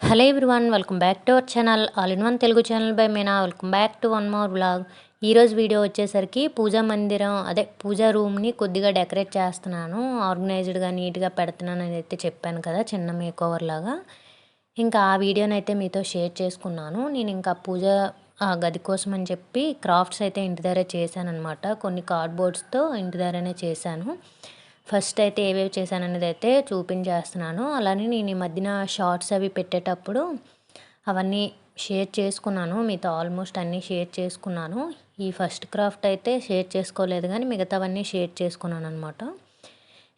Hello everyone, welcome back to our channel all in one Telugu channel by Meena. Welcome back to one more vlog. ఈరోజు video వచ్చేసరికి పూజా మందిరం పూజా రూమ్ని కొద్దిగా decorate చేస్తున్నాను, ఆర్గనైజ్డ్గా నీట్గా పెడుతున్నాను అని అయితే చెప్పాను కదా, చిన్న మేక్ ఓవర్ లాగా. ఇంకా ఆ వీడియోని అయితే మీతో షేర్ చేసుకున్నాను. నేను ఇంకా పూజ గది కోసం అని చెప్పి క్రాఫ్ట్స్ అయితే ఇంటి దగ్గరే చేశాను అనమాట. కొన్ని కార్డ్బోర్డ్స్తో ఇంటి దగ్గరనే చేశాను. ఫస్ట్ అయితే ఏవేవి చేశాననేది అయితే చూపించేస్తున్నాను. అలానే నేను ఈ మధ్యన షార్ట్స్ అవి పెట్టేటప్పుడు అవన్నీ షేర్ చేసుకున్నాను మీతో, ఆల్మోస్ట్ అన్నీ షేర్ చేసుకున్నాను. ఈ ఫస్ట్ క్రాఫ్ట్ అయితే షేర్ చేసుకోలేదు, కానీ మిగతావన్నీ షేర్ చేసుకున్నాను అనమాట.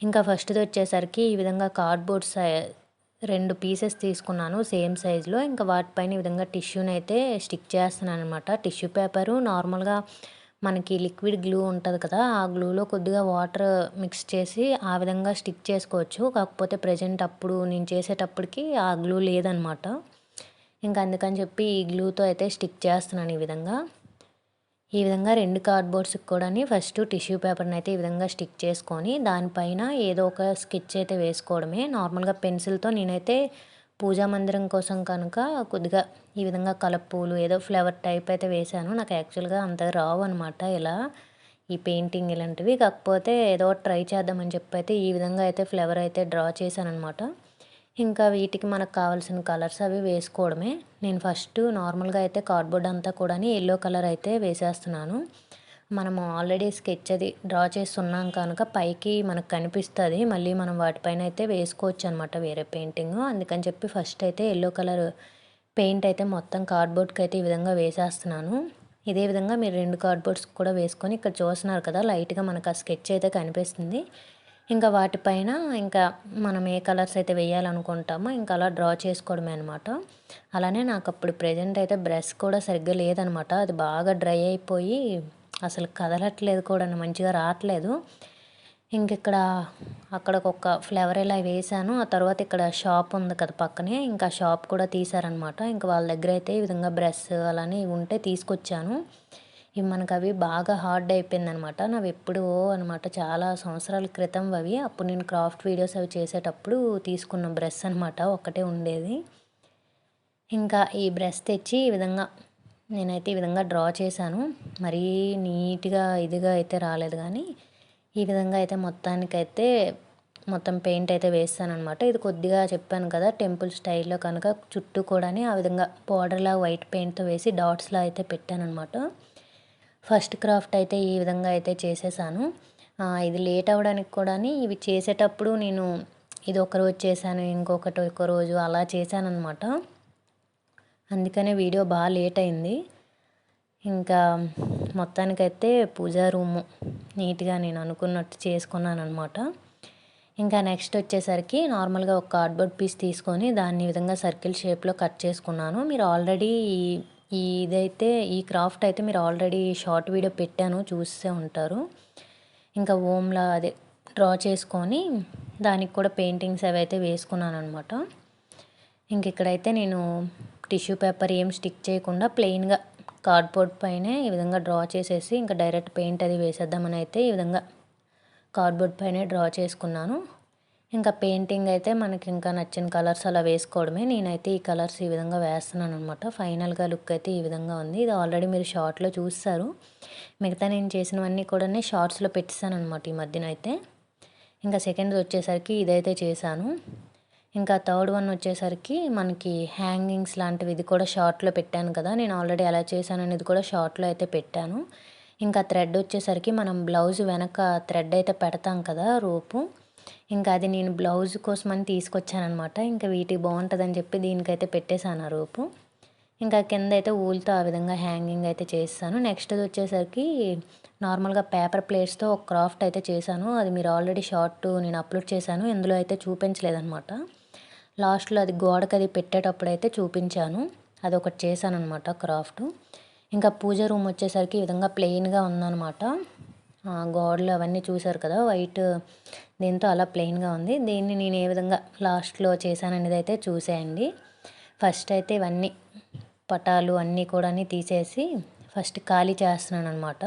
ఇంకా ఫస్ట్ది వచ్చేసరికి ఈ విధంగా కార్డ్బోర్డ్స్ 2 పీసెస్ తీసుకున్నాను సేమ్ సైజులో. ఇంకా వాటిపైన ఈ విధంగా టిష్యూని అయితే స్టిక్ చేస్తున్నాను అనమాట. టిష్యూ పేపరు నార్మల్గా మనకి లిక్విడ్ గ్లూ ఉంటుంది కదా, ఆ గ్లూలో కొద్దిగా వాటర్ మిక్స్ చేసి ఆ విధంగా స్టిక్ చేసుకోవచ్చు. కాకపోతే ప్రజెంట్ అప్పుడు నేను చేసేటప్పటికి ఆ గ్లూ లేదనమాట. ఇంకా అందుకని చెప్పి ఈ గ్లూతో అయితే స్టిక్ చేస్తున్నాను ఈ విధంగా 2 కార్డ్బోర్డ్స్కి కూడా ఫస్ట్ టిష్యూ పేపర్ని అయితే ఈ విధంగా స్టిక్ చేసుకొని దానిపైన ఏదో ఒక స్కెచ్ అయితే వేసుకోవడమే. నార్మల్గా పెన్సిల్తో నేనైతే పూజా మందిరం కోసం కనుక కొద్దిగా ఈ విధంగా కలపూలు ఏదో ఫ్లవర్ టైప్ అయితే వేశాను. నాకు యాక్చువల్గా అంత రావు అనమాట ఇలా ఈ పెయింటింగ్ ఇలాంటివి. కాకపోతే ఏదో ట్రై చేద్దామని చెప్పి అయితే ఈ విధంగా అయితే ఫ్లవర్ అయితే డ్రా చేశాను అనమాట. ఇంకా వీటికి మనకు కావాల్సిన కలర్స్ అవి వేసుకోవడమే. నేను ఫస్ట్ నార్మల్గా అయితే కార్డ్బోర్డ్ అంతా కూడా ఎల్లో కలర్ అయితే వేసేస్తున్నాను. మనము ఆల్రెడీ స్కెచ్ అది డ్రా చేస్తున్నాం కనుక పైకి మనకు కనిపిస్తుంది, మళ్ళీ మనం వాటిపైన అయితే వేసుకోవచ్చు అనమాట వేరే పెయింటింగ్. అందుకని చెప్పి ఫస్ట్ అయితే ఎల్లో కలర్ పెయింట్ అయితే మొత్తం కార్డ్బోర్డ్కి అయితే ఈ విధంగా వేసేస్తున్నాను. ఇదే విధంగా మీరు 2 కార్డ్బోర్డ్స్ కూడా వేసుకొని ఇక్కడ చూస్తున్నారు కదా, లైట్గా మనకు ఆ స్కెచ్ అయితే కనిపిస్తుంది. ఇంకా వాటిపైన ఇంకా మనం ఏ కలర్స్ అయితే వేయాలనుకుంటామో ఇంకా అలా డ్రా చేసుకోవడమే అనమాట. అలానే నాకు అప్పుడు ప్రెజెంట్ అయితే బ్రష్ కూడా సరిగ్గా లేదనమాట. అది బాగా డ్రై అయిపోయి అసలు కదలట్లేదు కూడా, మంచిగా రావట్లేదు. ఇంకిక్కడ అక్కడికొక ఫ్లవర్ ఇలా వేసాను. ఆ తర్వాత ఇక్కడ షాప్ ఉంది కదా పక్కనే, ఇంకా షాప్ కూడా తీశారనమాట. ఇంకా వాళ్ళ దగ్గర అయితే ఈ విధంగా బ్రష్ అలానే ఉంటే తీసుకొచ్చాను. ఇవి మనకు అవి బాగా హార్డ్ అయిపోయిందనమాట. నావి ఎప్పుడో అనమాట, చాలా సంవత్సరాల క్రితం అవి. అప్పుడు నేను క్రాఫ్ట్ వీడియోస్ అవి చేసేటప్పుడు తీసుకున్న బ్రష్ అనమాట, ఒక్కటే ఉండేది. ఇంకా ఈ బ్రష్ తెచ్చి ఈ విధంగా నేనైతే ఈ విధంగా డ్రా చేశాను. మరీ నీట్గా ఇదిగా అయితే రాలేదు, కానీ ఈ విధంగా అయితే మొత్తానికైతే మొత్తం పెయింట్ అయితే వేస్తానమాట. ఇది కొద్దిగా చెప్పాను కదా టెంపుల్ స్టైల్లో కనుక చుట్టూ కూడా ఆ విధంగా బార్డర్లా వైట్ పెయింట్తో వేసి డాట్స్లా అయితే పెట్టానమాట. ఫస్ట్ క్రాఫ్ట్ అయితే ఈ విధంగా అయితే చేసేసాను. ఇది లేట్ అవ్వడానికి కూడా ఇవి చేసేటప్పుడు నేను ఇది ఒకరోజు చేశాను, ఇంకొకటి ఒక రోజు అలా చేశానమాట. అందుకనే వీడియో బాగా లేట్ అయింది. ఇంకా మొత్తానికైతే పూజా రూము నీట్గా నేను అనుకున్నట్టు చేసుకున్నాను అనమాట. ఇంకా నెక్స్ట్ వచ్చేసరికి నార్మల్గా ఒక కార్డ్బోర్డ్ పీస్ తీసుకొని దాన్ని ఈ విధంగా సర్కిల్ షేప్లో కట్ చేసుకున్నాను. మీరు ఆల్రెడీ ఇదైతే ఈ క్రాఫ్ట్ అయితే మీరు ఆల్రెడీ షార్ట్ వీడియో పెట్టాను, చూసే ఉంటారు. ఇంకా ఓమ్లా డ్రా చేసుకొని దానికి కూడా పెయింటింగ్స్ అవి అయితే వేసుకున్నాను అనమాట. ఇంక ఇక్కడైతే నేను టిష్యూ పేపర్ ఏం స్టిక్ చేయకుండా ప్లెయిన్గా కార్డ్బోర్డ్ పైనే ఈ విధంగా డ్రా చేసేసి ఇంకా డైరెక్ట్ పెయింట్ అది వేసేద్దామని అయితే ఈ విధంగా కార్డ్బోర్డ్ పైనే డ్రా చేసుకున్నాను. ఇంకా పెయింటింగ్ అయితే మనకి ఇంకా నచ్చిన కలర్స్ అలా వేసుకోవడమే. నేనైతే ఈ కలర్స్ ఈ విధంగా వేస్తున్నాను అనమాట. ఫైనల్గా లుక్ అయితే ఈ విధంగా ఉంది. ఇది ఆల్రెడీ మీరు షార్ట్లో చూస్తారు. మిగతా నేను చేసినవన్నీ కూడా షార్ట్స్లో పెట్టేశాను అనమాట ఈ మధ్యన అయితే. ఇంకా సెకండ్ వచ్చేసరికి ఇదైతే చేశాను. ఇంకా థర్డ్ వన్ వచ్చేసరికి మనకి హ్యాంగింగ్స్ లాంటివి, ఇది కూడా షార్ట్లో పెట్టాను కదా, నేను ఆల్రెడీ ఎలా చేశాను అనేది కూడా షార్ట్లో అయితే పెట్టాను. ఇంకా థ్రెడ్ వచ్చేసరికి మనం బ్లౌజ్ వెనక థ్రెడ్ అయితే పెడతాం కదా రోపు, ఇంకా అది నేను బ్లౌజ్ కోసమని తీసుకొచ్చానమాట. ఇంకా వీటికి బాగుంటుందని చెప్పి దీనికైతే పెట్టేశాను ఆ రోపు. ఇంకా కింద అయితే ఊల్తో ఆ విధంగా హ్యాంగింగ్ అయితే చేస్తాను. నెక్స్ట్ వచ్చేసరికి నార్మల్గా పేపర్ ప్లేట్స్తో ఒక క్రాఫ్ట్ అయితే చేశాను. అది మీరు ఆల్రెడీ షార్ట్ నేను అప్లోడ్ చేశాను, ఇందులో అయితే చూపించలేదన్నమాట. లాస్ట్లో అది గోడకి అది పెట్టేటప్పుడు అయితే చూపించాను. అది ఒకటి చేశాను అనమాట క్రాఫ్ట్. ఇంకా పూజ రూమ్ వచ్చేసరికి ఈ విధంగా ప్లెయిన్గా ఉందన్నమాట. గోడలు అవన్నీ చూసారు కదా వైట్ దీంతో అలా ప్లెయిన్గా ఉంది. దీన్ని నేను ఏ విధంగా లాస్ట్లో చేశాననేది అయితే చూసేయండి. ఫస్ట్ అయితే ఇవన్నీ పటాలు అన్నీ కూడా తీసేసి ఫస్ట్ ఖాళీ చేస్తున్నాను అనమాట.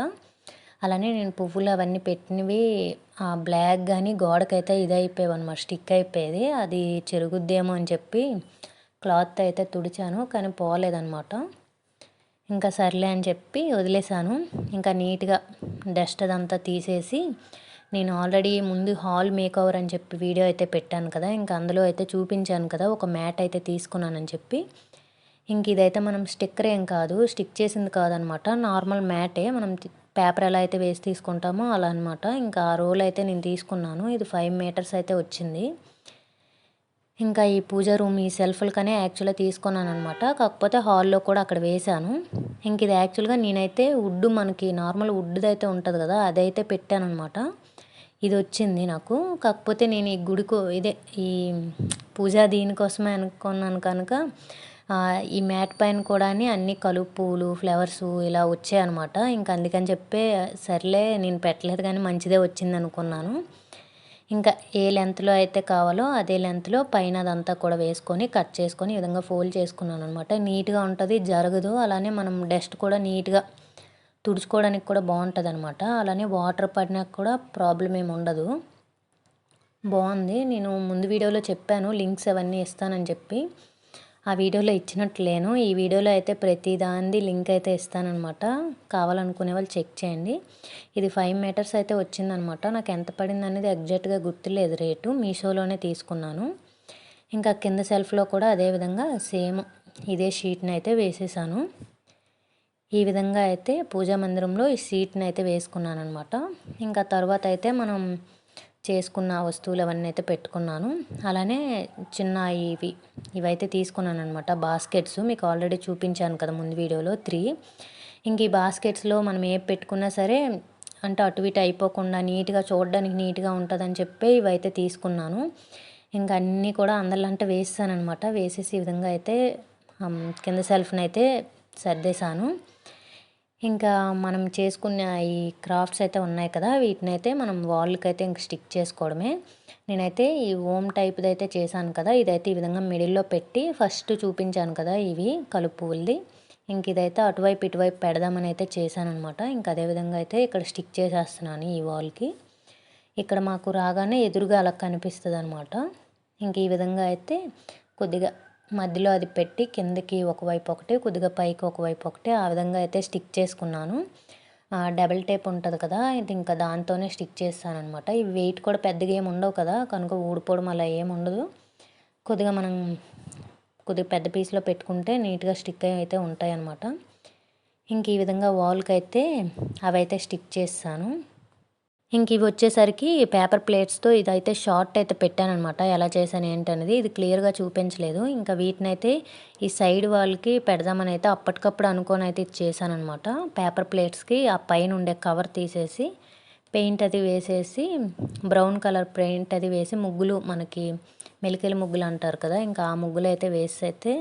అలానే నేను పువ్వులు అవన్నీ పెట్టినవి బ్లాక్ కానీ గోడకైతే ఇది అయిపోయావు అనమాట, స్టిక్ అయిపోయేది. అది చెరుగుద్దేమో అని చెప్పి క్లాత్ అయితే తుడిచాను కానీ పోలేదన్నమాట. ఇంకా సర్లే అని చెప్పి వదిలేసాను. ఇంకా నీట్గా డస్ట్ అదంతా తీసేసి నేను ఆల్రెడీ ముందు హాల్ మేకోవర్ అని చెప్పి వీడియో అయితే పెట్టాను కదా, ఇంకా అందులో అయితే చూపించాను కదా ఒక మ్యాట్ అయితే తీసుకున్నానని చెప్పి. ఇంక ఇదైతే మనం స్టిక్కర్ ఏం కాదు, స్టిక్ చేసింది కాదనమాట, నార్మల్ మ్యాటే. మనం పేపర్ ఎలా అయితే వేసి తీసుకుంటామో అలా అనమాట. ఇంకా ఆ రోల్ అయితే నేను తీసుకున్నాను. ఇది 5 మీటర్స్ అయితే వచ్చింది. ఇంకా ఈ పూజ రూమ్ ఈ సెల్ఫ్లకనే యాక్చువల్గా తీసుకున్నాను అనమాట. కాకపోతే హాల్లో కూడా అక్కడ వేశాను. ఇంక ఇది యాక్చువల్గా నేనైతే వుడ్, మనకి నార్మల్ వుడ్ది అయితే ఉంటుంది కదా, అదైతే పెట్టాను అనమాట. ఇది వచ్చింది నాకు. కాకపోతే నేను ఈ గుడికో ఇదే ఈ పూజ దీనికోసమే అనుకున్నాను కనుక ఈ మ్యాట్ పైన కూడా అన్ని కలుపు పూలు, ఫ్లవర్స్ ఇలా వచ్చాయన్నమాట. ఇంకా అందుకని చెప్పే సర్లే నేను పెట్టలేదు కానీ మంచిదే వచ్చింది అనుకున్నాను. ఇంకా ఏ లెంత్లో అయితే కావాలో అదే లెంత్లో పైన అదంతా కూడా వేసుకొని కట్ చేసుకొని ఈ విధంగా ఫోల్డ్ చేసుకున్నాను అనమాట. నీట్గా ఉంటుంది, జరగదు. అలానే మనం డస్ట్ కూడా నీట్గా తుడుచుకోవడానికి కూడా బాగుంటుంది అనమాట. అలానే వాటర్ పడినా కూడా ప్రాబ్లం ఏమి ఉండదు. బాగుంది. నేను ముందు వీడియోలో చెప్పాను లింక్స్ అవన్నీ ఇస్తానని చెప్పి, ఆ వీడియోలో ఇచ్చినట్లేను. ఈ వీడియోలో అయితే ప్రతి దానిది లింక్ అయితే ఇస్తానన్నమాట. కావాలనుకునే వాళ్ళు చెక్ చేయండి. ఇది 5 మీటర్స్ అయితే వచ్చిందనమాట. నాకు ఎంత పడింది అనేది ఎగ్జాక్ట్గా గుర్తులేదు రేటు, మీషోలోనే తీసుకున్నాను. ఇంకా కింద సెల్ఫ్లో కూడా అదేవిధంగా సేమ్ ఇదే షీట్ని అయితే వేసేసాను. ఈ విధంగా అయితే పూజా మందిరంలో ఈ షీట్ని అయితే వేసుకున్నాను అనమాట. ఇంకా తర్వాత అయితే మనం చేసుకున్న వస్తువులు అవన్నీ అయితే పెట్టుకున్నాను. అలానే చిన్న ఇవైతే తీసుకున్నాను అనమాట, బాస్కెట్స్. మీకు ఆల్రెడీ చూపించాను కదా ముందు వీడియోలో 3. ఇంక ఈ బాస్కెట్స్లో మనం ఏ పెట్టుకున్నా సరే అంటే అటు ఇటు అయిపోకుండా నీట్గా చూడడానికి నీట్గా ఉంటుందని చెప్పి ఇవైతే తీసుకున్నాను. ఇంకా అన్నీ కూడా అందరిలంటే వేసాను అనమాట. వేసేసి ఈ విధంగా అయితే కింద సెల్ఫ్ని అయితే సర్దేశాను. ఇంకా మనం చేసుకున్న ఈ క్రాఫ్ట్స్ అయితే ఉన్నాయి కదా, వీటిని అయితే మనం వాల్కి అయితే ఇంక స్టిక్ చేసుకోవడమే. నేనైతే ఈ ఓమ్ టైప్ది అయితే చేశాను కదా, ఇదైతే ఈ విధంగా మిడిల్లో పెట్టి ఫస్ట్ చూపించాను కదా ఇవి కలుపు పువ్వులది. ఇంక ఇదైతే అటువైపు ఇటువైపు పెడదామని అయితే చేశాను అనమాట. ఇంక అదేవిధంగా అయితే ఇక్కడ స్టిక్ చేసేస్తున్నాను ఈ వాల్కి. ఇక్కడ మాకు రాగానే ఎదురుగా అలా కనిపిస్తుంది అనమాట. ఇంక ఈ విధంగా అయితే కొద్దిగా మధ్యలో అది పెట్టి కిందకి ఒకవైపు ఒకటి, కొద్దిగా పైకి ఒకవైపు ఒకటి, ఆ విధంగా అయితే స్టిక్ చేసుకున్నాను. డబుల్ టేప్ ఉంటుంది కదా, ఇది ఇంకా దాంతోనే స్టిక్ చేస్తాను అనమాట. ఈ వెయిట్ కూడా పెద్దగా ఏమి ఉండవు కదా కనుక ఊడిపోవడం అలా ఏమి ఉండదు. కొద్దిగా మనం కొద్దిగా పెద్ద పీస్లో పెట్టుకుంటే నీట్గా స్టిక్ అయితే ఉంటాయి అన్నమాట. ఇంక ఈ విధంగా వాల్కి అయితే అవైతే స్టిక్ చేస్తాను. ఇంక ఇవి వచ్చేసరికి పేపర్ ప్లేట్స్తో ఇదైతే షార్ట్ అయితే పెట్టానమాట. ఎలా చేశాను ఏంటనేది ఇది క్లియర్గా చూపించలేదు. ఇంకా వీటినైతే ఈ సైడ్ వాళ్ళకి పెడదామని అయితే అప్పటికప్పుడు అనుకొని అయితే ఇది చేశానమాట. పేపర్ ప్లేట్స్కి ఆ పైన ఉండే కవర్ తీసేసి పెయింట్ అది వేసేసి, బ్రౌన్ కలర్ పెయింట్ అది వేసి, ముగ్గులు మనకి మెలికల ముగ్గులు అంటారు కదా, ఇంకా ఆ ముగ్గులు అయితే వేసి అయితే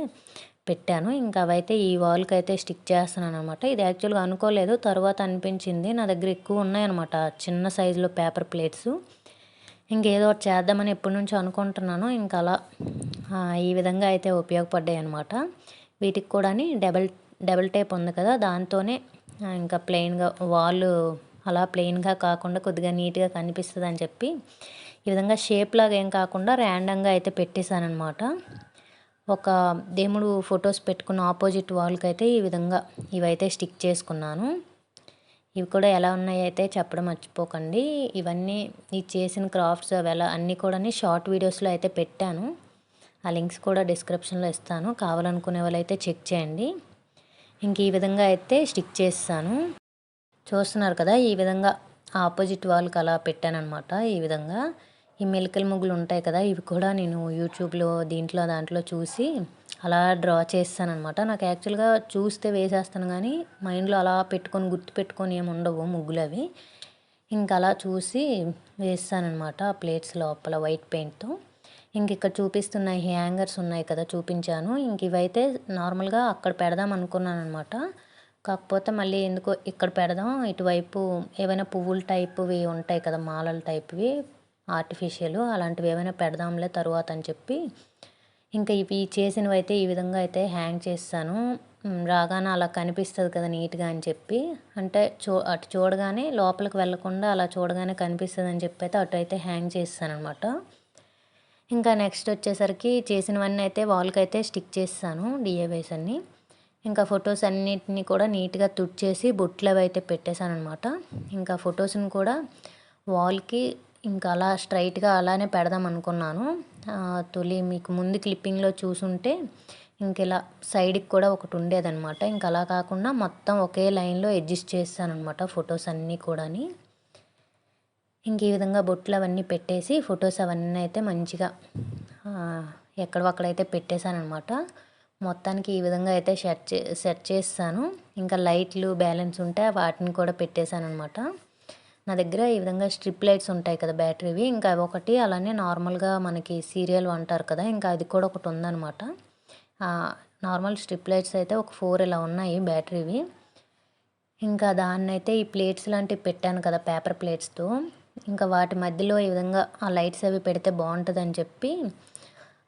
పెట్టాను. ఇంకా అవైతే ఈ వాల్కి అయితే స్టిక్ చేస్తున్నాను అనమాట. ఇది యాక్చువల్గా అనుకోలేదు, తర్వాత అనిపించింది నా దగ్గర ఎక్కువ ఉన్నాయన్నమాట చిన్న సైజులో పేపర్ ప్లేట్స్. ఇంకేదో ఒకటి చేద్దామని ఎప్పటి నుంచో అనుకుంటున్నాను. ఇంకా అలా ఈ విధంగా అయితే ఉపయోగపడ్డాయి అనమాట. వీటికి కూడా డబల్ టేప్ ఉంది కదా, దాంతోనే ఇంకా ప్లెయిన్గా వాళ్ళు అలా ప్లెయిన్గా కాకుండా కొద్దిగా నీట్గా కనిపిస్తుంది అని చెప్పి ఈ విధంగా షేప్ లాగా ఏం కాకుండా ర్యాండమ్గా అయితే పెట్టేశానమాట. ఒక దేవుడు ఫొటోస్ పెట్టుకున్న ఆపోజిట్ వాల్కి అయితే ఈ విధంగా ఇవైతే స్టిక్ చేసుకున్నాను. ఇవి కూడా ఎలా ఉన్నాయి అయితే చెప్పడం మర్చిపోకండి. ఇవన్నీ ఈ చేసిన క్రాఫ్ట్స్ అవి ఎలా అన్నీ కూడా షార్ట్ వీడియోస్లో అయితే పెట్టాను. ఆ లింక్స్ కూడా డిస్క్రిప్షన్లో ఇస్తాను, కావాలనుకునే వాళ్ళు అయితే చెక్ చేయండి. ఇంక ఈ విధంగా అయితే స్టిక్ చేస్తాను. చూస్తున్నారు కదా, ఈ విధంగా ఆపోజిట్ వాల్కి అలా పెట్టానమాట. ఈ విధంగా ఈ మెలికల ముగ్గులు ఉంటాయి కదా, ఇవి కూడా నేను యూట్యూబ్లో దాంట్లో చూసి అలా డ్రా చేస్తానమాట. నాకు యాక్చువల్గా చూస్తే వేసేస్తాను కానీ మైండ్లో అలా పెట్టుకొని గుర్తు పెట్టుకొని ఏమి ఉండవు ముగ్గులు అవి. ఇంకా అలా చూసి వేస్తానమాట ఆ ప్లేట్స్ లోపల వైట్ పెయింట్తో. ఇంక ఇక్కడ చూపిస్తున్న హ్యాంగర్స్ ఉన్నాయి కదా, చూపించాను. ఇంక ఇవైతే నార్మల్గా అక్కడ పెడదాం అనుకున్నాను అనమాట. కాకపోతే మళ్ళీ ఎందుకో ఇక్కడ పెడదాం, ఇటువైపు ఏవైనా పువ్వుల టైప్వి ఉంటాయి కదా, మాలల టైప్వి ఆర్టిఫిషియల్, అలాంటివి ఏమైనా పెడదాంలే తరువాత అని చెప్పి ఇంకా ఇవి చేసినవి అయితే ఈ విధంగా అయితే హ్యాంగ్ చేస్తాను. రాగానే అలా కనిపిస్తుంది కదా నీట్గా అని చెప్పి, అంటే అటు చూడగానే లోపలికి వెళ్ళకుండా అలా చూడగానే కనిపిస్తుంది అని చెప్పి అయితే అటు అయితే హ్యాంగ్ చేస్తాను అనమాట. ఇంకా నెక్స్ట్ వచ్చేసరికి చేసినవన్నీ అయితే వాల్కి అయితే స్టిక్ చేస్తాను డిఐవైస్ అన్నీ. ఇంకా ఫొటోస్ అన్నిటిని కూడా నీట్గా తుడిచేసి బొట్లు అవి అయితే పెట్టేశాను అనమాట. ఇంకా ఫొటోస్ని కూడా వాల్కి ఇంకా అలా స్ట్రైట్గా అలానే పెడదాం అనుకున్నాను. తొలి మీకు ముందు క్లిప్పింగ్లో చూసుంటే ఇంక ఇలా సైడ్కి కూడా ఒకటి ఉండేదన్నమాట. ఇంక అలా కాకుండా మొత్తం ఒకే లైన్లో అడ్జస్ట్ చేస్తాను అనమాట ఫొటోస్ అన్నీ కూడాని. ఇంక ఈ విధంగా బొట్లు అవన్నీ పెట్టేసి ఫొటోస్ అవన్నీ అయితే మంచిగా ఎక్కడవక్కడైతే పెట్టేశానమాట. మొత్తానికి ఈ విధంగా అయితే సెట్ చేస్తాను. ఇంకా లైట్లు బ్యాలెన్స్ ఉంటే వాటిని కూడా పెట్టేశానమాట. నా దగ్గర ఈ విధంగా స్ట్రిప్ లైట్స్ ఉంటాయి కదా బ్యాటరీవి, ఇంకా అవి ఒకటి, అలానే నార్మల్గా మనకి సీరియల్ అంటారు కదా, ఇంకా అది కూడా ఒకటి ఉందన్నమాట. నార్మల్ స్ట్రిప్ లైట్స్ అయితే ఒక 4 ఇలా ఉన్నాయి బ్యాటరీవి. ఇంకా దాన్నైతే ఈ ప్లేట్స్ లాంటివి పెట్టాను కదా పేపర్ ప్లేట్స్తో, ఇంకా వాటి మధ్యలో ఈ విధంగా ఆ లైట్స్ అవి పెడితే బాగుంటుందని చెప్పి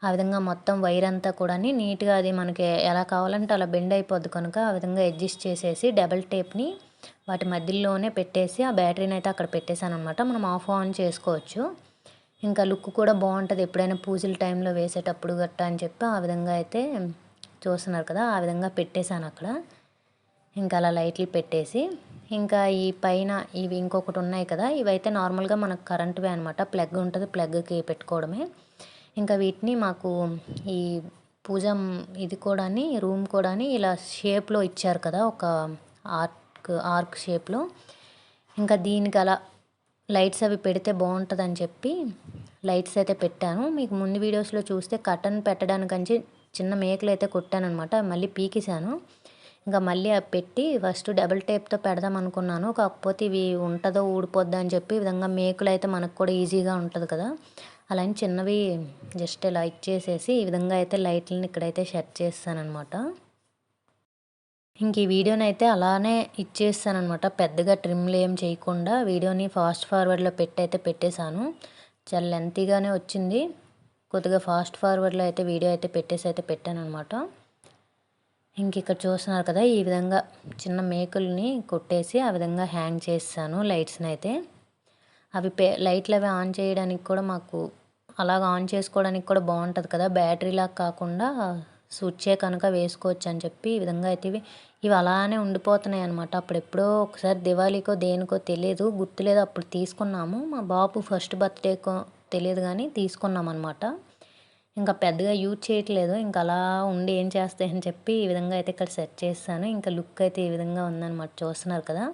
ఆ విధంగా మొత్తం వైర్ అంతా కూడా నీట్గా అది మనకి ఎలా కావాలంటే అలా బెండ్ అయిపోద్ది కనుక ఆ విధంగా అడ్జస్ట్ చేసేసి డబల్ టేప్ని వాటి మధ్యలోనే పెట్టేసి ఆ బ్యాటరీని అయితే అక్కడ పెట్టేశాను అనమాట. మనం ఆఫ్ ఆన్ చేసుకోవచ్చు. ఇంకా లుక్ కూడా బాగుంటుంది ఎప్పుడైనా పూజల టైంలో వేసేటప్పుడు గట్ట అని చెప్పి ఆ విధంగా అయితే చూస్తున్నారు కదా, ఆ విధంగా పెట్టేశాను అక్కడ. ఇంకా అలా లైట్లు పెట్టేసి ఇంకా ఈ పైన ఇవి ఇంకొకటి ఉన్నాయి కదా, ఇవైతే నార్మల్గా మనకు కరెంటువే అనమాట. ప్లగ్ ఉంటుంది, ప్లగ్కి పెట్టుకోవడమే. ఇంకా వీటిని మాకు ఈ పూజ ఇది కూడా రూమ్ కూడా ఇలా షేప్లో ఇచ్చారు కదా, ఒక ఆర్క్ షేప్లో. ఇంకా దీనికి అలా లైట్స్ అవి పెడితే బాగుంటుందని చెప్పి లైట్స్ అయితే పెట్టాను. మీకు ముందు వీడియోస్లో చూస్తే కటన్ పెట్టడానికంచి చిన్న మేకలు అయితే కొట్టాను అనమాట, మళ్ళీ పీకేశాను. ఇంకా మళ్ళీ అవి పెట్టి ఫస్ట్ డబుల్ టేప్తో పెడదాం అనుకున్నాను, కాకపోతే ఇవి ఉంటుందో ఊడిపోద్దా అని చెప్పి ఈ విధంగా మేకులు అయితే మనకు కూడా ఈజీగా ఉంటుంది కదా, అలానే చిన్నవి జస్ట్ ఇలా ఇచ్చేసేసి ఈ విధంగా అయితే లైట్లని ఇక్కడైతే సెట్ చేస్తానమాట. ఇంక ఈ వీడియోని అయితే అలానే ఇచ్చేస్తానమాట, పెద్దగా ట్రిమ్లు ఏం చేయకుండా వీడియోని ఫాస్ట్ ఫార్వర్డ్లో అయితే పెట్టేశాను. చాలా లెంతీగానే వచ్చింది, కొద్దిగా ఫాస్ట్ ఫార్వర్డ్లో అయితే వీడియో అయితే పెట్టాను అనమాట. ఇంక ఇక్కడ చూస్తున్నారు కదా, ఈ విధంగా చిన్న మేకుల్ని కొట్టేసి ఆ విధంగా హ్యాంగ్ చేస్తాను లైట్స్ని అయితే. అవి లైట్లు అవి ఆన్ చేయడానికి కూడా మాకు అలాగ ఆన్ చేసుకోవడానికి కూడా బాగుంటుంది కదా, బ్యాటరీలాగా కాకుండా స్విచ్చే కనుక వేసుకోవచ్చు అని చెప్పి ఈ విధంగా అయితే ఇవి అలానే ఉండిపోతున్నాయి అనమాట. అప్పుడు ఎప్పుడో ఒకసారి దివాళీకో దేనికో తెలియదు, గుర్తులేదు, అప్పుడు తీసుకున్నాము. మా బాబు ఫస్ట్ బర్త్డేకో తెలియదు కానీ తీసుకున్నాం అనమాట. ఇంకా పెద్దగా యూజ్ చేయట్లేదు, ఇంకా అలా ఉండి ఏం చేస్తాయని చెప్పి ఈ విధంగా అయితే ఇక్కడ సెట్ చేస్తాను. ఇంకా లుక్ అయితే ఈ విధంగా ఉందన్నమాట, చూస్తున్నారు కదా.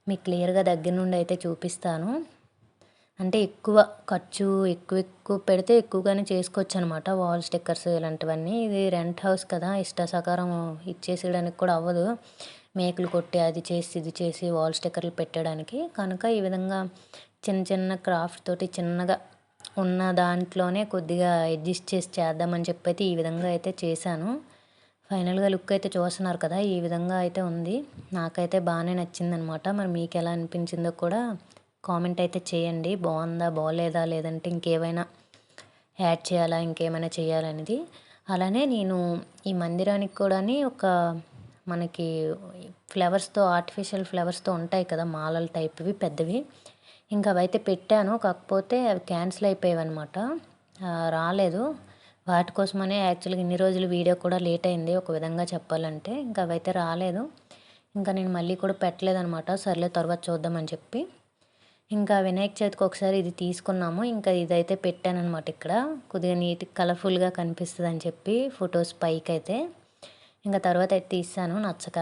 మీకు క్లియర్గా దగ్గర నుండి అయితే చూపిస్తాను. అంటే ఎక్కువ ఖర్చు ఎక్కువ పెడితే ఎక్కువగానే చేసుకోవచ్చు అనమాట, వాల్ స్టిక్కర్స్ ఇలాంటివన్నీ. ఇది రెంట్ హౌస్ కదా, ఇష్టాసాకారం ఇచ్చేసేయడానికి కూడా అవ్వదు, మేకులు కొట్టి అది చేసి ఇది చేసి వాల్ స్టిక్కర్లు పెట్టడానికి. కనుక ఈ విధంగా చిన్న చిన్న క్రాఫ్ట్ తోటి చిన్నగా ఉన్న దాంట్లోనే కొద్దిగా అడ్జస్ట్ చేసి చేద్దామని చెప్పి అయితే ఈ విధంగా అయితే చేశాను. ఫైనల్గా లుక్ అయితే చూస్తున్నారు కదా, ఈ విధంగా అయితే ఉంది. నాకైతే బాగానే నచ్చిందనమాట. మరి మీకు ఎలా అనిపించిందో కూడా కామెంట్ అయితే చేయండి, బాగుందా బాగోలేదా, లేదంటే ఇంకేమైనా యాడ్ చేయాలా, ఇంకేమైనా చేయాలనేది. అలానే నేను ఈ మందిరానికి కూడా ఒక మనకి ఫ్లవర్స్తో ఆర్టిఫిషియల్ ఫ్లవర్స్తో ఉంటాయి కదా మాలల టైప్వి పెద్దవి, ఇంకా అవైతే పెట్టాను. కాకపోతే అవి క్యాన్సిల్ అయిపోయాయి అనమాట, రాలేదు. వాటి కోసమనే యాక్చువల్గా ఇన్ని రోజులు వీడియో కూడా లేట్ అయింది ఒక విధంగా చెప్పాలంటే. ఇంకా అవైతే రాలేదు, ఇంకా నేను మళ్ళీ కూడా పెట్టలేదనమాట. సర్లే తర్వాత చూద్దామని చెప్పి ఇంకా వినాయక చవితికి ఒకసారి ఇది తీసుకున్నాము. ఇంకా ఇదైతే పెట్టానమాట ఇక్కడ, కొద్దిగా నీట్ కలర్ఫుల్గా కనిపిస్తుంది అని చెప్పి ఫొటోస్ పైకి అయితే. ఇంకా తర్వాత అయితే తీసాను నచ్చక.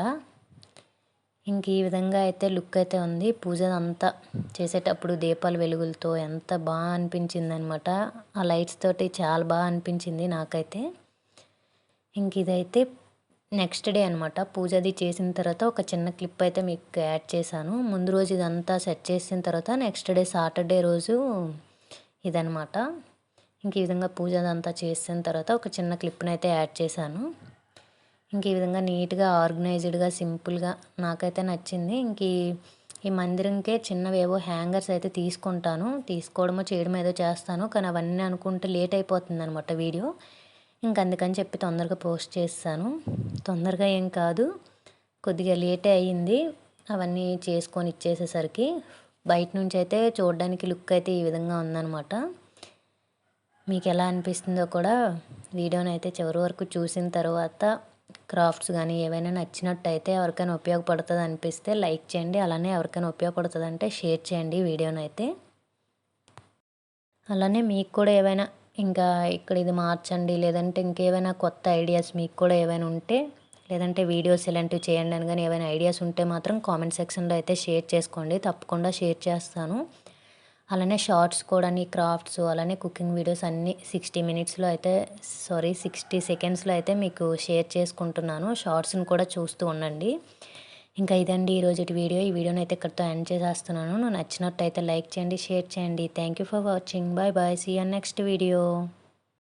ఇంక ఈ విధంగా అయితే లుక్ అయితే ఉంది. పూజ అంతా చేసేటప్పుడు దీపాల వెలుగులతో ఎంత బాగా అనిపించింది అనమాట, ఆ లైట్స్ తోటి చాలా బాగా అనిపించింది నాకైతే. ఇంక ఇదైతే నెక్స్ట్ డే అనమాట, పూజది చేసిన తర్వాత ఒక చిన్న క్లిప్ అయితే మీకు యాడ్ చేశాను. ముందు రోజు ఇదంతా సెట్ చేసిన తర్వాత నెక్స్ట్ డే సాటర్డే రోజు ఇదనమాట. ఇంక ఈ విధంగా పూజ అదంతా చేసిన తర్వాత ఒక చిన్న క్లిప్ని అయితే యాడ్ చేశాను. ఇంక ఈ విధంగా నీట్గా ఆర్గనైజ్డ్గా సింపుల్గా నాకైతే నచ్చింది. ఇంక ఈ మందిరంకే చిన్నవేవో హ్యాంగర్స్ అయితే తీసుకుంటాను, తీసుకోవడమో చేయడమో ఏదో చేస్తాను, కానీ అవన్నీ అనుకుంటే లేట్ అయిపోతుంది అనమాట వీడియో. ఇంక అందుకని చెప్పి తొందరగా పోస్ట్ చేస్తాను. తొందరగా ఏం కాదు, కొద్దిగా లేటే అయ్యింది అవన్నీ చేసుకొని ఇచ్చేసేసరికి. బయట నుంచి అయితే చూడడానికి లుక్ అయితే ఈ విధంగా ఉందన్నమాట. మీకు ఎలా అనిపిస్తుందో కూడా వీడియోని అయితే చివరి వరకు చూసిన తర్వాత క్రాఫ్ట్స్ కానీ ఏవైనా నచ్చినట్టయితే ఎవరికైనా ఉపయోగపడుతుంది అనిపిస్తే లైక్ చేయండి. అలానే ఎవరికైనా ఉపయోగపడుతుంది అంటే షేర్ చేయండి వీడియోని అయితే. అలానే మీకు కూడా ఏవైనా ఇంకా ఇక్కడ ఇది మార్చండి, లేదంటే ఇంకేమైనా కొత్త ఐడియాస్ మీకు కూడా ఏవైనా ఉంటే, లేదంటే వీడియోస్ ఇలాంటివి చేయండి అని కానీ ఏవైనా ఐడియాస్ ఉంటే మాత్రం కామెంట్ సెక్షన్లో అయితే షేర్ చేసుకోండి. తప్పకుండా షేర్ చేస్తాను. అలానే షార్ట్స్ కూడా క్రాఫ్ట్స్ అలానే కుకింగ్ వీడియోస్ అన్నీ 60 సెకండ్స్లో అయితే మీకు షేర్ చేసుకుంటున్నాను. షార్ట్స్ని కూడా చూస్తూ ఉండండి. ఇంకా ఇదండి ఈరోజుటి వీడియో. ఈ వీడియోని అయితే ఇక్కడితో ఎండ్ చేసేస్తున్నాను. నచ్చినట్టయితే లైక్ చేయండి, షేర్ చేయండి. Thank you for watching. Bye bye. See you next video.